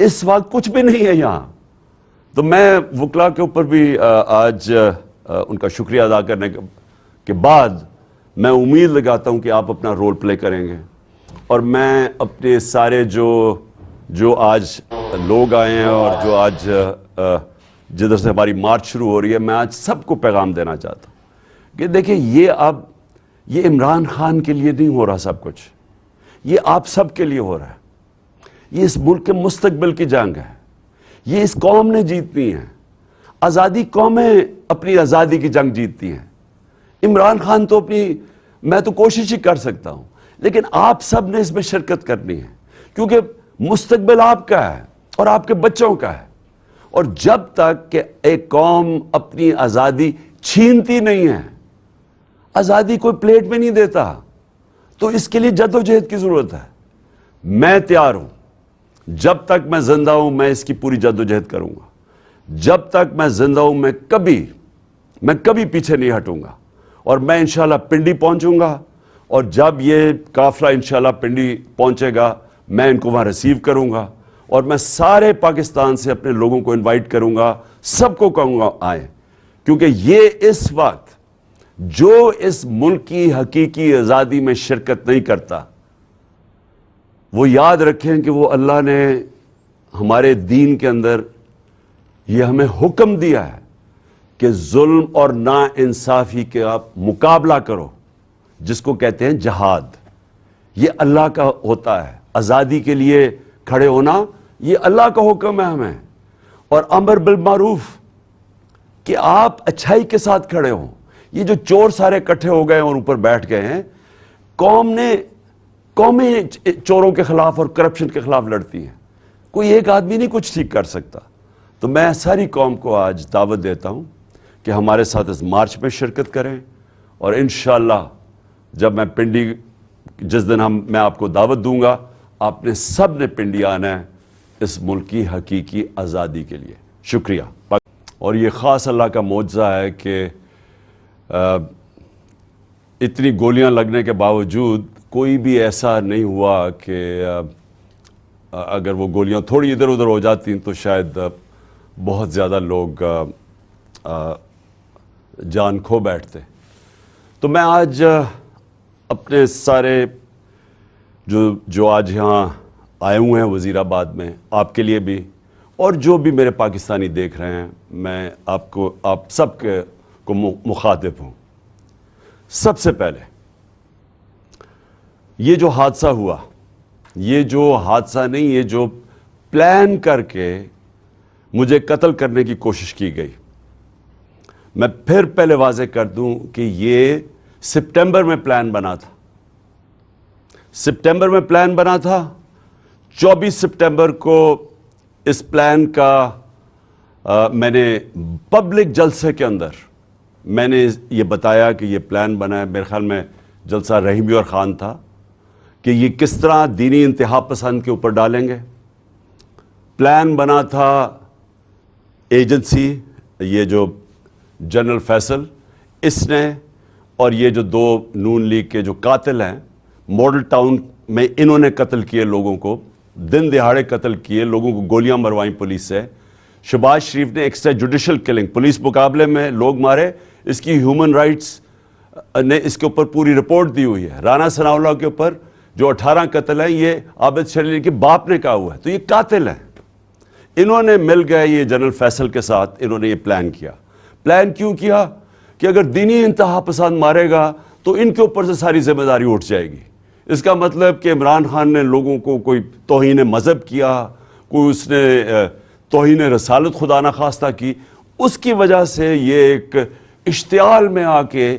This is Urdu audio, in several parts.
اس وقت کچھ بھی نہیں ہے یہاں. تو میں وکلا کے اوپر بھی آج ان کا شکریہ ادا کرنے کے بعد میں امید لگاتا ہوں کہ آپ اپنا رول پلے کریں گے. اور میں اپنے سارے جو آج لوگ آئے ہیں اور جو آج جدھر سے ہماری مارچ شروع ہو رہی ہے، میں آج سب کو پیغام دینا چاہتا ہوں کہ دیکھیں یہ عمران خان کے لیے نہیں ہو رہا سب کچھ، یہ آپ سب کے لیے ہو رہا ہے. یہ اس ملک کے مستقبل کی جنگ ہے. یہ اس قوم نے جیتنی ہے. آزادی قومیں اپنی آزادی کی جنگ جیتتی ہیں. عمران خان تو میں تو کوشش ہی کر سکتا ہوں، لیکن آپ سب نے اس میں شرکت کرنی ہے، کیونکہ مستقبل آپ کا ہے اور آپ کے بچوں کا ہے. اور جب تک کہ ایک قوم اپنی آزادی چھینتی نہیں ہے، آزادی کوئی پلیٹ میں نہیں دیتا، تو اس کے لیے جدوجہد کی ضرورت ہے. میں تیار ہوں، جب تک میں زندہ ہوں میں اس کی پوری جدوجہد کروں گا. جب تک میں زندہ ہوں میں کبھی پیچھے نہیں ہٹوں گا. اور میں انشاءاللہ پنڈی پہنچوں گا، اور جب یہ قافلہ انشاءاللہ پنڈی پہنچے گا میں ان کو وہاں ریسیو کروں گا، اور میں سارے پاکستان سے اپنے لوگوں کو انوائٹ کروں گا، سب کو کہوں گا آئیں. کیونکہ یہ اس وقت جو اس ملک کی حقیقی آزادی میں شرکت نہیں کرتا، وہ یاد رکھیں کہ وہ اللہ نے ہمارے دین کے اندر یہ ہمیں حکم دیا ہے کہ ظلم اور نا انصافی کے آپ مقابلہ کرو، جس کو کہتے ہیں جہاد. یہ اللہ کا ہوتا ہے. آزادی کے لیے کھڑے ہونا یہ اللہ کا حکم ہے ہمیں. اور امر بالمعروف کہ آپ اچھائی کے ساتھ کھڑے ہوں. یہ جو چور سارے اکٹھے ہو گئے اور اوپر بیٹھ گئے ہیں، قومیں چوروں کے خلاف اور کرپشن کے خلاف لڑتی ہیں. کوئی ایک آدمی نہیں کچھ ٹھیک کر سکتا. تو میں ساری قوم کو آج دعوت دیتا ہوں کہ ہمارے ساتھ اس مارچ میں شرکت کریں. اور انشاءاللہ جب میں پنڈی جس دن میں آپ کو دعوت دوں گا، آپ نے سب نے پنڈی آنا ہے اس ملک کی حقیقی آزادی کے لیے. شکریہ. اور یہ خاص اللہ کا معجزہ ہے کہ اتنی گولیاں لگنے کے باوجود کوئی بھی ایسا نہیں ہوا کہ اگر وہ گولیاں تھوڑی ادھر ادھر ہو جاتی تو شاید بہت زیادہ لوگ جان کھو بیٹھتے. تو میں آج اپنے سارے جو آج یہاں آئے ہوئے ہیں وزیر آباد میں، آپ کے لیے بھی اور جو بھی میرے پاکستانی دیکھ رہے ہیں، میں آپ سب کو مخاطب ہوں. سب سے پہلے یہ جو حادثہ ہوا، یہ جو حادثہ نہیں، یہ جو پلان کر کے مجھے قتل کرنے کی کوشش کی گئی، میں پھر پہلے واضح کر دوں کہ یہ سپٹمبر میں پلان بنا تھا. سپٹمبر میں پلان بنا تھا. 24 سپٹمبر کو اس پلان کا میں نے پبلک جلسے کے اندر میں نے یہ بتایا کہ یہ پلان بنا ہے. میرے خیال میں جلسہ رحیمی اور خان تھا کہ یہ کس طرح دینی انتہا پسند کے اوپر ڈالیں گے. پلان بنا تھا ایجنسی، یہ جو جنرل فیصل اس نے، اور یہ جو دو نون لیگ کے جو قاتل ہیں، ماڈل ٹاؤن میں انہوں نے قتل کیے لوگوں کو، دن دہاڑے قتل کیے لوگوں کو، گولیاں مروائیں پولیس سے. شہباز شریف نے ایکسٹرا جوڈیشل کلنگ، پولیس مقابلے میں لوگ مارے، اس کی ہیومن رائٹس نے اس کے اوپر پوری رپورٹ دی ہوئی ہے. رانا ثناء اللہ کے اوپر جو 18 قتل ہیں یہ عابد شریف کے باپ نے کہا ہوا ہے. تو یہ قاتل ہیں. انہوں نے مل گئے یہ جنرل فیصل کے ساتھ، انہوں نے یہ پلان کیا. پلان کیوں کیا؟ کہ اگر دینی انتہا پسند مارے گا تو ان کے اوپر سے ساری ذمہ داری اٹھ جائے گی. اس کا مطلب کہ عمران خان نے لوگوں کو کوئی توہین مذہب کیا، کوئی اس نے توہین رسالت خدا نخواستہ کی، اس کی وجہ سے یہ ایک اشتعال میں آ کے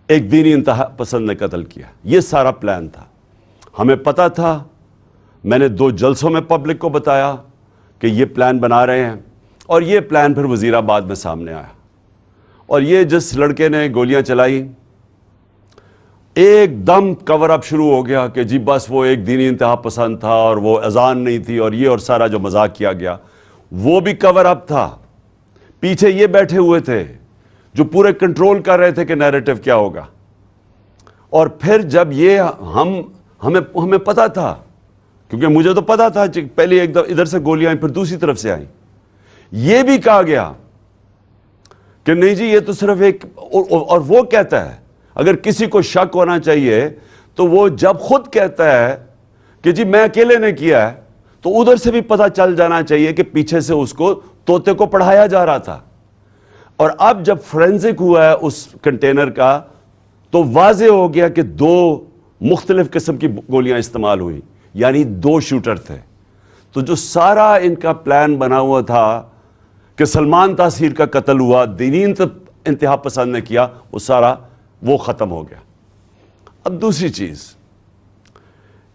ایک دینی انتہا پسند نے قتل کیا. یہ سارا پلان تھا. ہمیں پتہ تھا. میں نے 2 جلسوں میں پبلک کو بتایا کہ یہ پلان بنا رہے ہیں، اور یہ پلان پھر وزیر آباد میں سامنے آیا. اور یہ جس لڑکے نے گولیاں چلائی، ایک دم کور اپ شروع ہو گیا کہ جی بس وہ ایک دینی انتہا پسند تھا اور وہ اذان نہیں تھی، اور یہ اور سارا جو مذاق کیا گیا وہ بھی کور اپ تھا. پیچھے یہ بیٹھے ہوئے تھے جو پورے کنٹرول کر رہے تھے کہ نیریٹو کیا ہوگا. اور پھر جب یہ ہمیں پتہ تھا کیونکہ مجھے تو پتا تھا پہلے ایک دفعہ ادھر سے گولیاں آئیں پھر دوسری طرف سے آئیں. یہ بھی کہا گیا کہ نہیں جی یہ تو صرف ایک, اور وہ کہتا ہے اگر کسی کو شک ہونا چاہیے تو وہ جب خود کہتا ہے کہ جی میں اکیلے نے کیا ہے, تو ادھر سے بھی پتہ چل جانا چاہیے کہ پیچھے سے اس کو طوطے کو پڑھایا جا رہا تھا. اور اب جب فورینزک ہوا ہے اس کنٹینر کا تو واضح ہو گیا کہ 2 مختلف قسم کی گولیاں استعمال ہوئی, یعنی 2 شوٹر تھے. تو جو سارا ان کا پلان بنا ہوا تھا کہ سلمان تاثیر کا قتل ہوا, دینین انتہا پسند نے کیا, وہ سارا وہ ختم ہو گیا. اب دوسری چیز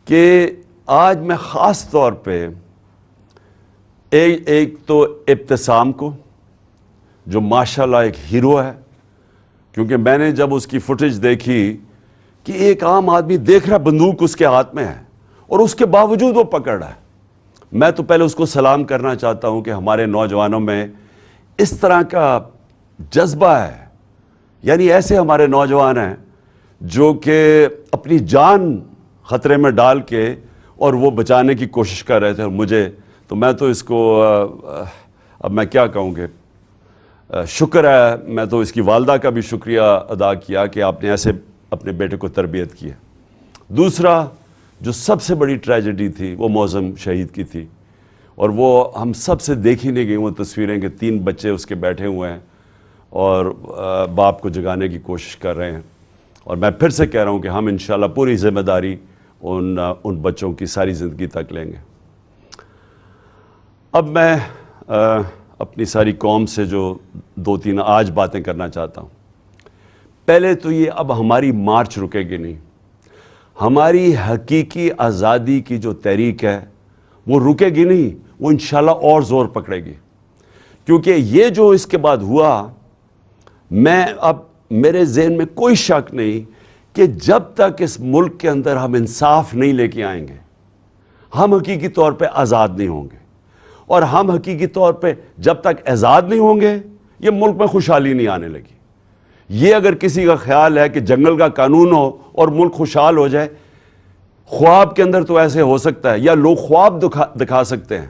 کہ آج میں خاص طور پہ ایک تو ابتسام کو, جو ماشاءاللہ ایک ہیرو ہے, کیونکہ میں نے جب اس کی فوٹیج دیکھی کہ ایک عام آدمی دیکھ رہا بندوق اس کے ہاتھ میں ہے اور اس کے باوجود وہ پکڑ رہا ہے, میں تو پہلے اس کو سلام کرنا چاہتا ہوں کہ ہمارے نوجوانوں میں اس طرح کا جذبہ ہے. یعنی ایسے ہمارے نوجوان ہیں جو کہ اپنی جان خطرے میں ڈال کے اور وہ بچانے کی کوشش کر رہے تھے. مجھے تو میں تو اس کو اب میں کیا کہوں گے, شکر ہے, میں تو اس کی والدہ کا بھی شکریہ ادا کیا کہ آپ نے ایسے اپنے بیٹے کو تربیت کی ہے. دوسرا جو سب سے بڑی ٹریجڈی تھی وہ معظم شہید کی تھی, اور وہ ہم سب سے دیکھی نہیں گئی وہ تصویریں کہ 3 بچے اس کے بیٹھے ہوئے ہیں اور باپ کو جگانے کی کوشش کر رہے ہیں. اور میں پھر سے کہہ رہا ہوں کہ ہم انشاءاللہ پوری ذمہ داری ان بچوں کی ساری زندگی تک لیں گے. اب میں اپنی ساری قوم سے جو 2-3 آج باتیں کرنا چاہتا ہوں. پہلے تو یہ, اب ہماری مارچ رکے گی نہیں, ہماری حقیقی آزادی کی جو تحریک ہے وہ رکے گی نہیں, وہ انشاءاللہ اور زور پکڑے گی. کیونکہ یہ جو اس کے بعد ہوا, میں اب میرے ذہن میں کوئی شک نہیں کہ جب تک اس ملک کے اندر ہم انصاف نہیں لے کے آئیں گے, ہم حقیقی طور پہ آزاد نہیں ہوں گے. اور ہم حقیقی طور پہ جب تک آزاد نہیں ہوں گے, یہ ملک میں خوشحالی نہیں آنے لگی. یہ اگر کسی کا خیال ہے کہ جنگل کا قانون ہو اور ملک خوشحال ہو جائے, خواب کے اندر تو ایسے ہو سکتا ہے, یا لوگ خواب دکھا سکتے ہیں,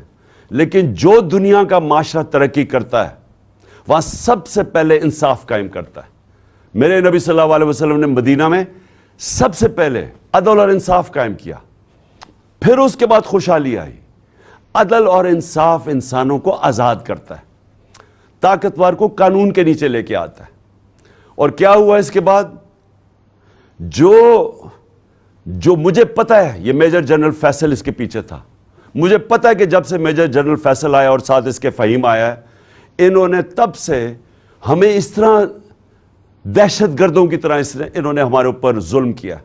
لیکن جو دنیا کا معاشرہ ترقی کرتا ہے وہاں سب سے پہلے انصاف قائم کرتا ہے. میرے نبی صلی اللہ علیہ وسلم نے مدینہ میں سب سے پہلے عدل اور انصاف قائم کیا, پھر اس کے بعد خوشحالی آئی. عدل اور انصاف انسانوں کو آزاد کرتا ہے, طاقتور کو قانون کے نیچے لے کے آتا ہے. اور کیا ہوا اس کے بعد, جو مجھے پتہ ہے, یہ میجر جنرل فیصل اس کے پیچھے تھا. مجھے پتہ ہے کہ جب سے میجر جنرل فیصل آیا اور ساتھ اس کے فہیم آیا ہے, انہوں نے تب سے ہمیں اس طرح دہشت گردوں کی طرح انہوں نے ہمارے اوپر ظلم کیا.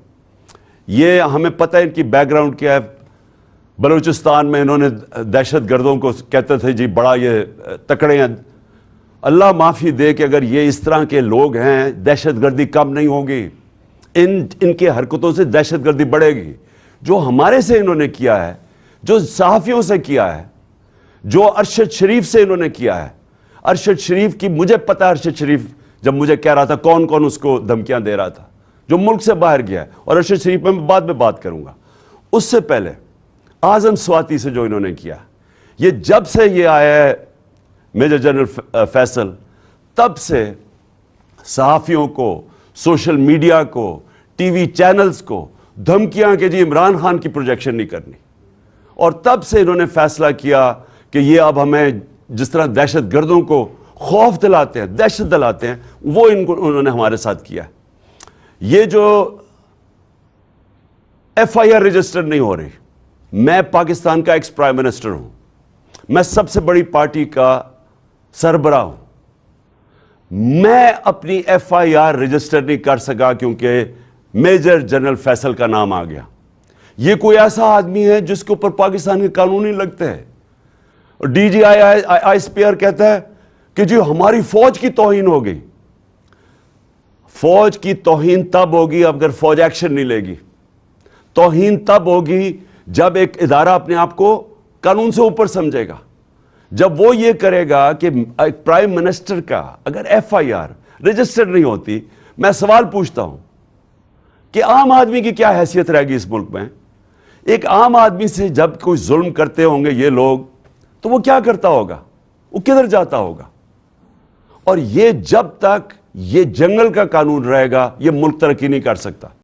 یہ ہمیں پتہ ہے ان کی بیک گراؤنڈ کیا ہے. بلوچستان میں انہوں نے دہشت گردوں کو کہتے تھے جی بڑا یہ تکڑے ہیں. اللہ معافی دے کہ اگر یہ اس طرح کے لوگ ہیں, دہشت گردی کم نہیں ہوگی, ان کے حرکتوں سے دہشت گردی بڑھے گی. جو ہمارے سے انہوں نے کیا ہے, جو صحافیوں سے کیا ہے, جو ارشد شریف سے انہوں نے کیا ہے. ارشد شریف کی مجھے پتہ ہے, ارشد شریف جب مجھے کہہ رہا تھا کون کون اس کو دھمکیاں دے رہا تھا, جو ملک سے باہر گیا ہے, اور ارشد شریف میں بعد میں بات کروں گا. اس سے پہلے اعظم سواتی سے جو انہوں نے کیا, یہ جب سے یہ آیا ہے میجر جنرل فیصل, تب سے صحافیوں کو, سوشل میڈیا کو, ٹی وی چینلز کو دھمکیاں کہ جی عمران خان کی پروجیکشن نہیں کرنی. اور تب سے انہوں نے فیصلہ کیا کہ یہ اب ہمیں جس طرح دہشت گردوں کو خوف دلاتے ہیں, دہشت دلاتے ہیں, وہ انہوں نے ہمارے ساتھ کیا. یہ جو ایف آئی آر رجسٹر نہیں ہو رہی, میں پاکستان کا ایکس پرائم منسٹر ہوں, میں سب سے بڑی پارٹی کا سربراہ ہوں, میں اپنی ایف آئی آر رجسٹر نہیں کر سکا کیونکہ میجر جنرل فیصل کا نام آ گیا. یہ کوئی ایسا آدمی ہے جس کے اوپر پاکستان کے قانون نہیں لگتے ہیں. اور D G I S P R کہتا ہے کہ جی ہماری فوج کی توہین ہو گئی. فوج کی توہین تب ہوگی اگر فوج ایکشن نہیں لے گی. توہین تب ہوگی جب ایک ادارہ اپنے آپ کو قانون سے اوپر سمجھے گا. جب وہ یہ کرے گا کہ ایک پرائم منسٹر کا اگر ایف آئی آر رجسٹر نہیں ہوتی, میں سوال پوچھتا ہوں کہ عام آدمی کی کیا حیثیت رہے گی اس ملک میں. ایک عام آدمی سے جب کوئی ظلم کرتے ہوں گے یہ لوگ تو وہ کیا کرتا ہوگا, وہ کدھر جاتا ہوگا؟ اور یہ جب تک یہ جنگل کا قانون رہے گا یہ ملک ترقی نہیں کر سکتا.